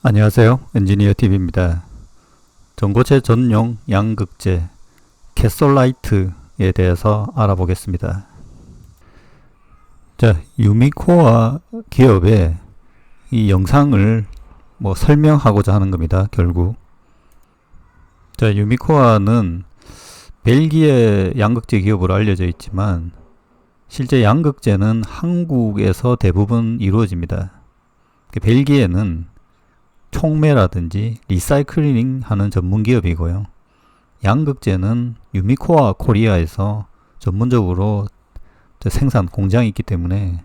안녕하세요. 엔지니어 TV입니다. 전고체 전용 양극재 캐솔라이트에 대해서 알아보겠습니다. 자, 유미코아 기업의 이 영상을 설명하고자 하는 겁니다. 결국. 자, 유미코아는 벨기에 양극재 기업으로 알려져 있지만 실제 양극재는 한국에서 대부분 이루어집니다. 벨기에는 촉매라든지 리사이클링 하는 전문 기업이고요. 양극재는 유미코아 코리아에서 전문적으로 생산 공장이 있기 때문에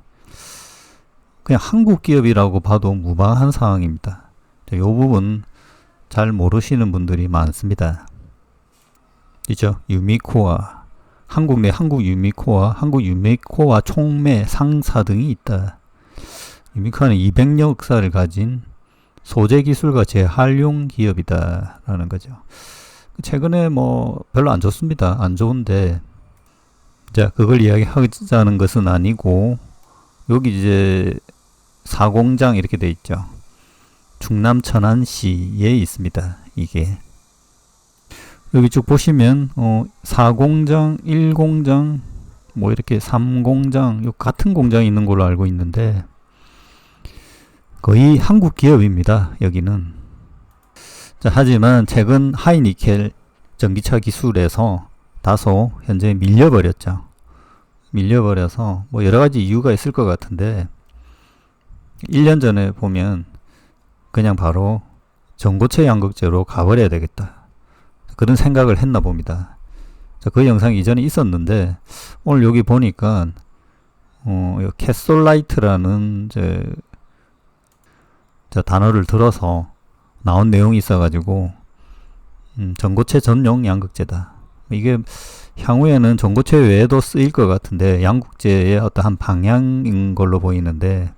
그냥 한국 기업이라고 봐도 무방한 상황입니다. 이 부분 잘 모르시는 분들이 많습니다. 그죠? 유미코아, 한국 내 한국 유미코아 촉매 상사 등이 있다. 유미코아는 200년 역사를 가진 소재 기술과 재활용 기업이다 라는 거죠. 최근에 별로 안 좋습니다. 안 좋은데, 자, 그걸 이야기하자는 것은 아니고, 여기 이제 사공장 이렇게 돼 있죠. 충남 천안시에 있습니다. 이게 여기 쭉 보시면 4공장, 1공장, 이렇게 3공장, 같은 공장이 있는 걸로 알고 있는데 거의 한국 기업입니다. 여기는. 자, 하지만 최근 하이니켈 전기차 기술에서 다소 현재 밀려버렸죠. 밀려버려서 여러가지 이유가 있을 것 같은데 1년 전에 보면 그냥 바로 전고체 양극재로 가버려야 되겠다, 그런 생각을 했나 봅니다. 자, 그 영상이 이전에 있었는데 오늘 여기 보니까 캐솔라이트라는 저 단어를 들어서 나온 내용이 있어가지고 전고체 전용 양극재다. 이게 향후에는 전고체 외에도 쓰일 것 같은데 양극재의 어떠한 방향인 걸로 보이는데,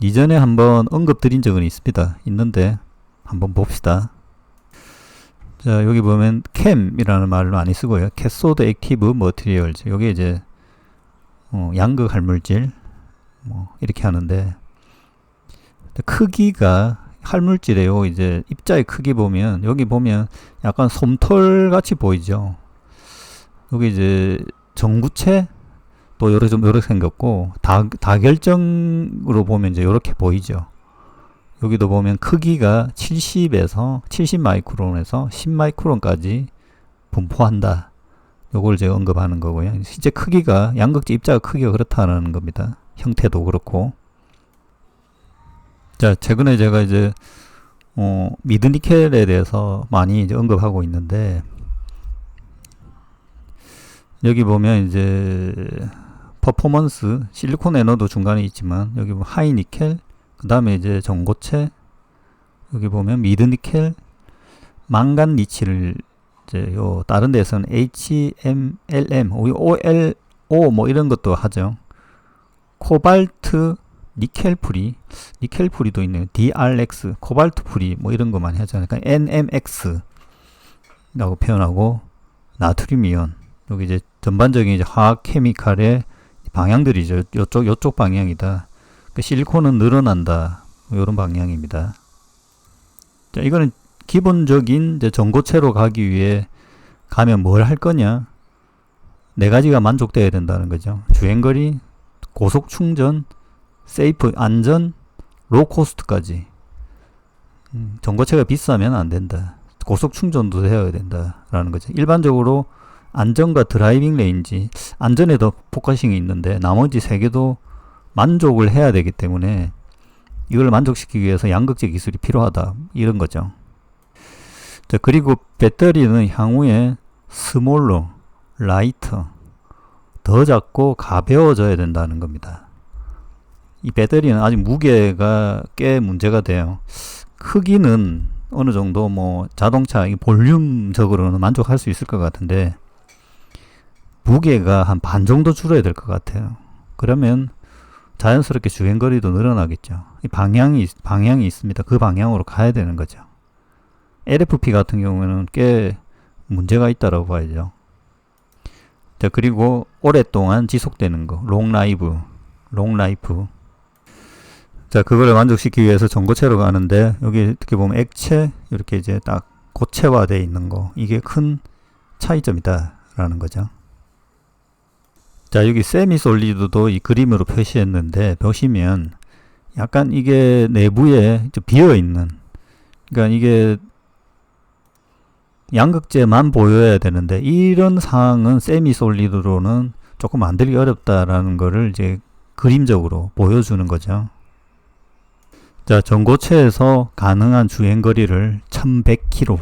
이전에 한번 언급드린 적은 있는데 한번 봅시다. 자, 여기 보면 캠이라는 말을 많이 쓰고요. 캐소드 액티브 머티리얼즈. 여기 이제 양극 할물질 이렇게 하는데, 크기가 할물질에요. 이제 입자의 크기 보면 여기 보면 약간 솜털 같이 보이죠. 여기 이제 전구체 또 요렇게 생겼고, 다결정으로 보면 이제 요렇게 보이죠. 여기도 보면 크기가 70 마이크론에서 10 마이크론까지 분포한다. 요걸 제가 언급하는 거고요. 실제 크기가, 양극재 입자의 크기가 그렇다는 겁니다. 형태도 그렇고. 자, 최근에 제가 이제 미드니켈에 대해서 많이 이제 언급하고 있는데, 여기 보면 이제 퍼포먼스, 실리콘 에너도 중간에 있지만 여기 보면 하이니켈, 그 다음에 이제 전고체, 여기 보면 미드니켈, 망간 니켈을 이제 다른 데서는 HMLM, OLO 이런 것도 하죠. 코발트 니켈 프리도 있네요. DRX, 코발트 프리 이런 거 많이 하잖아요. 그러니까 NMX 라고 표현하고, 나트륨 이온, 여기 이제 전반적인 이제 화학 케미칼의 방향들이죠. 요쪽 방향이다. 그러니까 실리콘은 늘어난다, 이런 방향입니다. 자, 이거는 기본적인 이제 전고체로 가기 위해 가면 뭘 할 거냐? 네 가지가 만족돼야 된다는 거죠. 주행거리, 고속 충전, 세이프, 안전, 로코스트까지. 전고체가 비싸면 안 된다. 고속 충전도 해야 된다라는 거죠. 일반적으로 안전과 드라이빙 레인지, 안전에 더 포커싱이 있는데 나머지 세 개도 만족을 해야 되기 때문에 이걸 만족시키기 위해서 양극재 기술이 필요하다, 이런 거죠. 자, 그리고 배터리는 향후에 스몰러, 라이터, 더 작고 가벼워져야 된다는 겁니다. 이 배터리는 아직 무게가 꽤 문제가 돼요. 크기는 어느 정도 자동차 볼륨적으로는 만족할 수 있을 것 같은데 무게가 한 반 정도 줄어야 될 것 같아요. 그러면 자연스럽게 주행거리도 늘어나겠죠. 이 방향이 있습니다. 그 방향으로 가야 되는 거죠. LFP 같은 경우에는 꽤 문제가 있다고 봐야죠. 자, 그리고 오랫동안 지속되는 거, 롱라이프. 자, 그거를 만족시키기 위해서 전고체로 가는데, 여기 어떻게 보면 액체, 이렇게 이제 딱 고체화되어 있는 거, 이게 큰 차이점이다 라는 거죠. 자, 여기 세미 솔리드도 이 그림으로 표시했는데, 보시면 약간 이게 내부에 좀 비어 있는, 그러니까 이게 양극재만 보여야 되는데, 이런 상황은 세미 솔리드로는 조금 만들기 어렵다라는 거를 이제 그림적으로 보여주는 거죠. 자, 전고체에서 가능한 주행거리를 1100km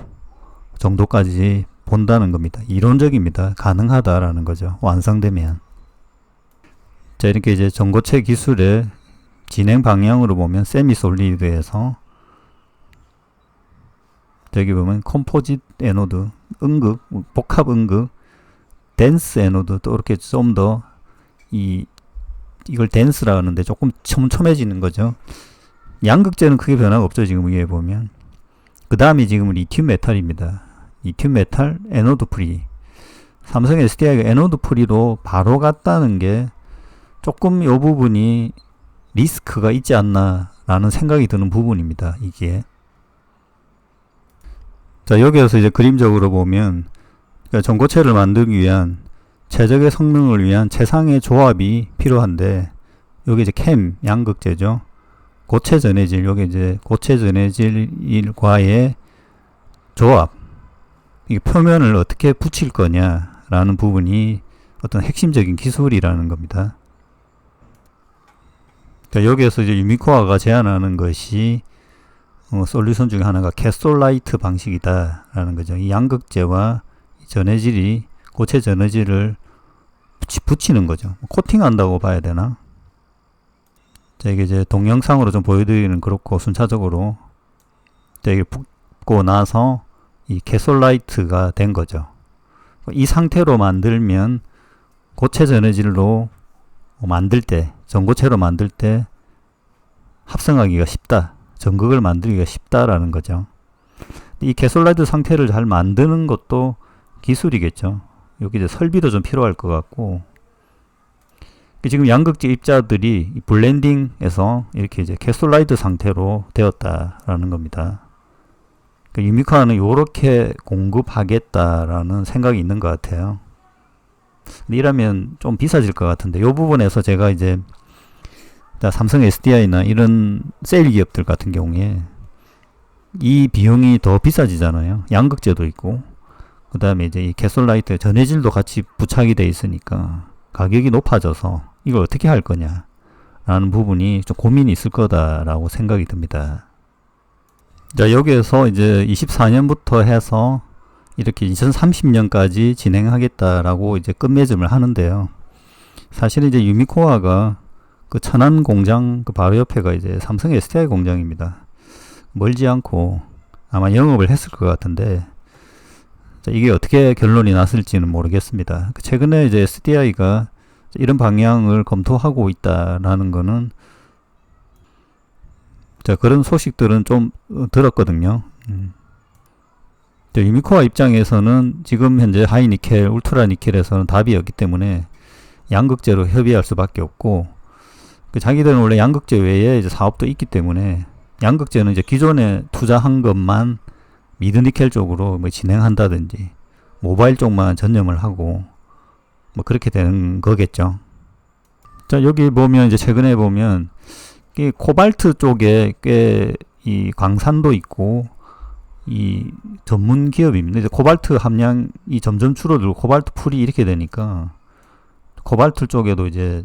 정도까지 본다는 겁니다. 이론적입니다. 가능하다라는 거죠. 완성되면. 자, 이렇게 이제 전고체 기술의 진행 방향으로 보면 세미 솔리드에서 여기 보면 컴포짓 에노드, 음극, 복합 음극, 덴스 에노드, 또 이렇게 좀 더 이걸 덴스라 하는데 조금 촘촘해지는 거죠. 양극재는 크게 변화가 없죠. 지금 위에 보면. 그 다음이 지금 리튬 메탈입니다. 리튬 메탈 에노드 프리. 삼성 SDI가 에노드 프리로 바로 갔다는 게 조금 이 부분이 리스크가 있지 않나 라는 생각이 드는 부분입니다. 이게. 자, 여기에서 이제 그림적으로 보면 그러니까 전고체를 만들기 위한 최적의 성능을 위한 최상의 조합이 필요한데, 여기 이제 캠 양극재죠. 고체 전해질, 여기 이제 고체 전해질과의 조합, 이 표면을 어떻게 붙일 거냐라는 부분이 어떤 핵심적인 기술이라는 겁니다. 그러니까 여기에서 이제 유미코아가 제안하는 것이 솔루션 중에 하나가 캐솔라이트 방식이다라는 거죠. 이 양극재와 전해질이 고체 전해질을 붙이는 거죠. 코팅한다고 봐야 되나? 자, 이게 이제 동영상으로 좀 보여드리는 그렇고, 순차적으로 자, 이게 붙고 나서 이 캐솔라이트가 된 거죠. 이 상태로 만들면 고체 전해질로 만들 때, 전고체로 만들 때 합성하기가 쉽다, 전극을 만들기가 쉽다라는 거죠. 이 캐솔라이트 상태를 잘 만드는 것도 기술이겠죠. 여기 이제 설비도 좀 필요할 것 같고, 지금 양극재 입자들이 블렌딩에서 이렇게 이제 캐솔라이트 상태로 되었다라는 겁니다. 그러니까 유미코아는 이렇게 공급하겠다라는 생각이 있는 것 같아요. 근데 이러면 좀 비싸질 것 같은데, 이 부분에서 제가 이제 삼성 SDI나 이런 셀 기업들 같은 경우에 이 비용이 더 비싸지잖아요. 양극재도 있고, 그 다음에 이제 이 캐솔라이트 전해질도 같이 부착이 돼 있으니까 가격이 높아져서 이걸 어떻게 할 거냐 라는 부분이 좀 고민이 있을 거다라고 생각이 듭니다. 자, 여기에서 이제 24년부터 해서 이렇게 2030년까지 진행하겠다라고 이제 끝맺음을 하는데요. 사실 이제 유미코아가 그 천안 공장 그 바로 옆에가 이제 삼성 SDI 공장입니다. 멀지 않고 아마 영업을 했을 것 같은데, 자, 이게 어떻게 결론이 났을지는 모르겠습니다. 최근에 이제 SDI가 이런 방향을 검토하고 있다라는 거는, 자, 그런 소식들은 좀 들었거든요. 유미코아 입장에서는 지금 현재 하이니켈, 울트라니켈에서는 답이 없기 때문에 양극재로 협의할 수밖에 없고, 자기들은 원래 양극재 외에 이제 사업도 있기 때문에 양극재는 이제 기존에 투자한 것만 미드니켈 쪽으로 뭐 진행한다든지 모바일 쪽만 전념을 하고 뭐 그렇게 되는 거겠죠. 자, 여기 보면 이제 최근에 보면 이 코발트 쪽에 꽤 이 광산도 있고 이 전문 기업입니다. 이제 코발트 함량이 점점 줄어들고 코발트 풀이 이렇게 되니까 코발트 쪽에도 이제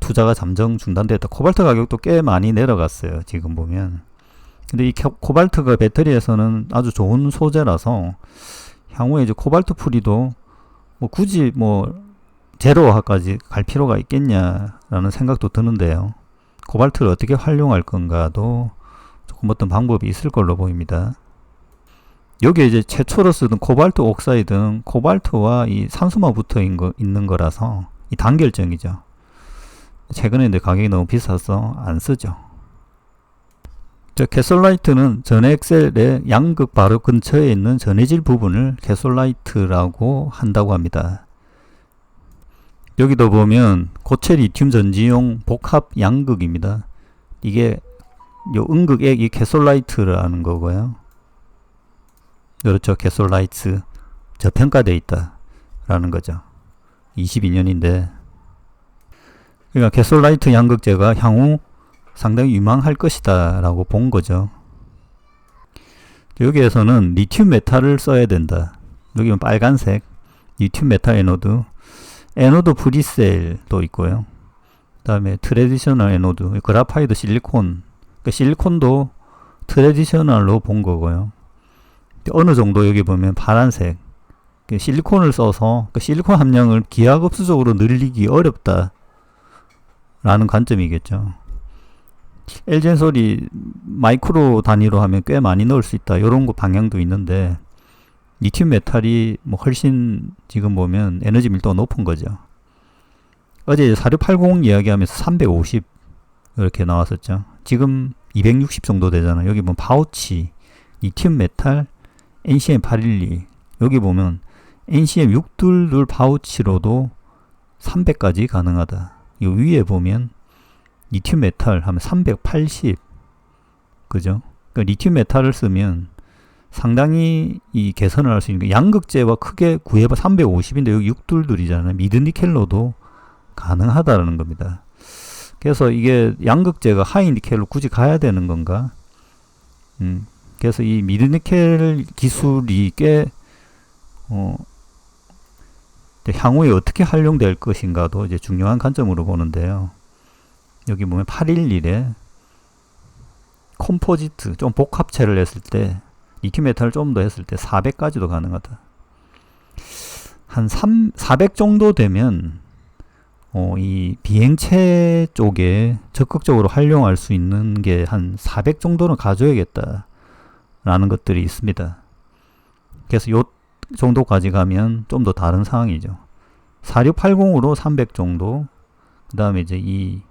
투자가 잠정 중단됐다. 코발트 가격도 꽤 많이 내려갔어요. 지금 보면. 근데 이 코발트가 배터리에서는 아주 좋은 소재라서 향후에 이제 코발트 풀이도 뭐 굳이 뭐 제로화까지 갈 필요가 있겠냐라는 생각도 드는데요. 코발트를 어떻게 활용할 건가도 조금 어떤 방법이 있을 걸로 보입니다. 여기에 이제 최초로 쓰던 코발트 옥사이드는 코발트와 이 산소만 붙어 있는 거라서 이 단결정이죠. 최근에 이제 가격이 너무 비싸서 안 쓰죠. 캐솔라이트는 전해액셀의 양극 바로 근처에 있는 전해질 부분을 캐솔라이트라고 한다고 합니다. 여기도 보면 고체 리튬 전지용 복합 양극입니다. 이게 요 음극액 이 캐솔라이트라는 거고요. 그렇죠. 캐솔라이트 저평가되어 있다라는 거죠. 22년인데 그러니까 캐솔라이트 양극재가 향후 상당히 유망할 것이다 라고 본 거죠. 여기에서는 리튬 메탈을 써야 된다. 여기 빨간색 리튬 메탈 에노드 프리셀도 있고요. 그 다음에 트레디셔널 에노드 그라파이트 실리콘, 그러니까 실리콘도 트레디셔널로 본 거고요. 어느 정도 여기 보면 파란색 실리콘을 써서 그 실리콘 함량을 기하급수적으로 늘리기 어렵다 라는 관점이겠죠. LG엔솔이 마이크로 단위로 하면 꽤 많이 넣을 수 있다 이런 거 방향도 있는데 리튬 메탈이 뭐 훨씬 지금 보면 에너지 밀도가 높은 거죠. 어제 4680 이야기하면서 350 이렇게 나왔었죠. 지금 260 정도 되잖아요. 여기 보면 파우치 리튬 메탈 NCM812 여기 보면 NCM 622 파우치로도 300까지 가능하다. 이 위에 보면 리튬 메탈 하면 380 그죠? 그러니까 리튬 메탈을 쓰면 상당히 이 개선을 할 수 있는 게 양극재와 크게 구해봐 350인데 여기 622이잖아요. 미드니켈로도 가능하다라는 겁니다. 그래서 이게 양극재가 하이니켈로 굳이 가야 되는 건가? 그래서 이 미드니켈 기술이 꽤 향후에 어떻게 활용될 것인가도 이제 중요한 관점으로 보는데요. 여기 보면 811에 컴포지트 좀 복합체를 했을 때 리튬 메탈을 좀 더 했을 때 400까지도 가능하다. 한 400 정도 되면 이 비행체 쪽에 적극적으로 활용할 수 있는 게 한 400 정도는 가져야겠다 라는 것들이 있습니다. 그래서 요 정도까지 가면 좀 더 다른 상황이죠. 4680으로 300 정도, 그 다음에 이제 이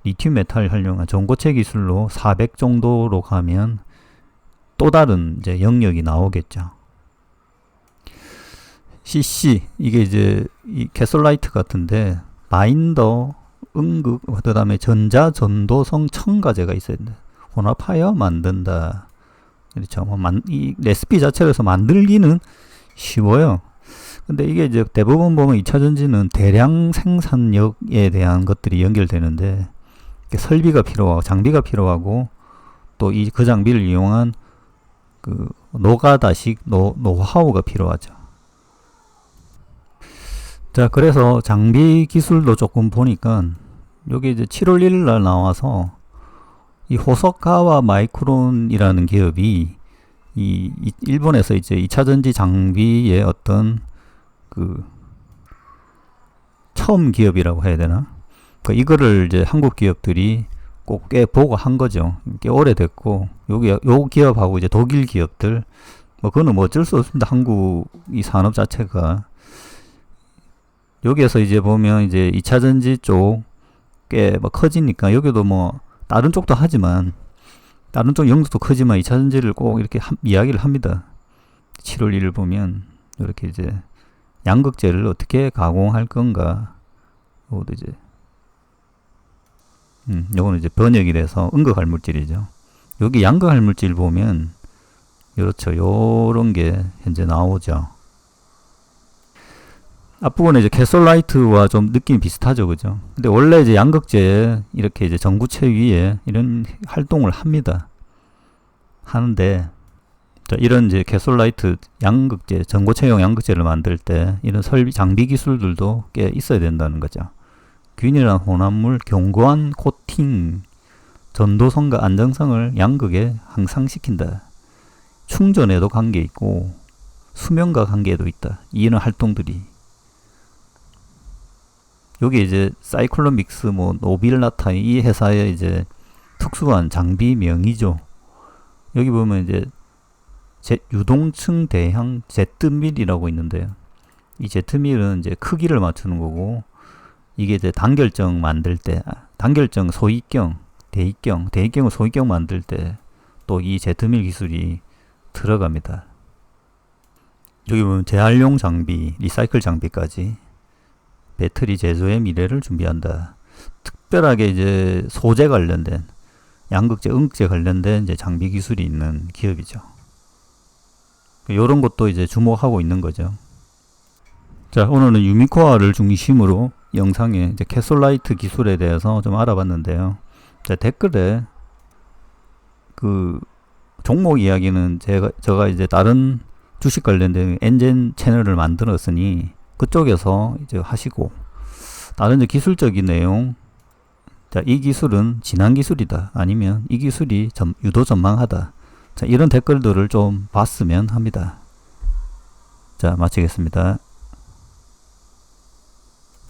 리튬 메탈 활용한 전고체 기술로 400 정도로 가면 또 다른 이제 영역이 나오겠죠. CC 이게 이제 이 캐솔라이트 같은데 바인더, 음극, 그 다음에 전자 전도성 첨가제가 있어야 된다. 혼합하여 만든다. 그렇죠. 이 레시피 자체에서 만들기는 쉬워요. 근데 이게 이제 대부분 보면 2차 전지는 대량 생산력에 대한 것들이 연결되는데 설비가 필요하고 장비가 필요하고 또 그 장비를 이용한 그 노가다식 노하우가 필요하죠. 자, 그래서 장비 기술도 조금 보니까 여기 이제 7월 1일 날 나와서 이 호소카와 마이크론이라는 기업이 이 일본에서 이제 2차 전지 장비의 어떤 그 처음 기업이라고 해야 되나? 그러니까 이거를 이제 한국 기업들이 꼭 꽤 보고 한 거죠. 꽤 오래됐고 요 기업하고 이제 독일 기업들 뭐 그거는 뭐 어쩔 수 없습니다. 한국 이 산업 자체가 여기에서 이제 보면 이제 2차 전지 쪽 꽤 뭐 커지니까 여기도 뭐 다른 쪽도 하지만 다른 쪽 영역도 크지만 2차 전지를 꼭 이렇게 이야기를 합니다. 7월 1일 보면 이렇게 이제 양극재를 어떻게 가공할 건가. 이것도 이제 요거는 이제 번역이 돼서 음극할물질이죠. 여기 양극할물질 보면 그렇죠. 요런 게 현재 나오죠. 앞부분에 이제 캐솔라이트와 좀 느낌이 비슷하죠. 그죠? 근데 원래 이제 양극재에 이렇게 이제 전구체 위에 이런 활동을 합니다. 하는데, 자, 이런 이제 캐솔라이트 양극재, 전고체형 양극재를 만들 때 이런 설비, 장비 기술들도 꽤 있어야 된다는 거죠. 균일한 혼합물, 견고한 코팅, 전도성과 안정성을 양극에 향상시킨다. 충전에도 관계 있고, 수명과 관계도 있다. 이런 활동들이. 여기 이제 사이클로믹스, 뭐 노빌라타 이 회사의 이제 특수한 장비명이죠. 여기 보면 이제 유동층 대형 Z밀이라고 있는데요. 이 Z밀은 이제 크기를 맞추는 거고, 이게 이제 단결정 만들 때, 단결정 소위경, 대위경을 소위경 만들 때 또 이 Z밀 기술이 들어갑니다. 여기 보면 재활용 장비, 리사이클 장비까지 배터리 제조의 미래를 준비한다. 특별하게 이제 소재 관련된 양극재, 음극재 관련된 이제 장비 기술이 있는 기업이죠. 이런 것도 이제 주목하고 있는 거죠. 자, 오늘은 유미코아를 중심으로 영상에 이제 캐솔라이트 기술에 대해서 좀 알아봤는데요. 자, 댓글에 그 종목 이야기는 제가 이제 다른 주식 관련된 엔젠 채널을 만들었으니 그쪽에서 이제 하시고, 다른 이제 기술적인 내용, 자, 이 기술은 지난 기술이다, 아니면 이 기술이 유도 전망하다, 자, 이런 댓글들을 좀 봤으면 합니다. 자, 마치겠습니다.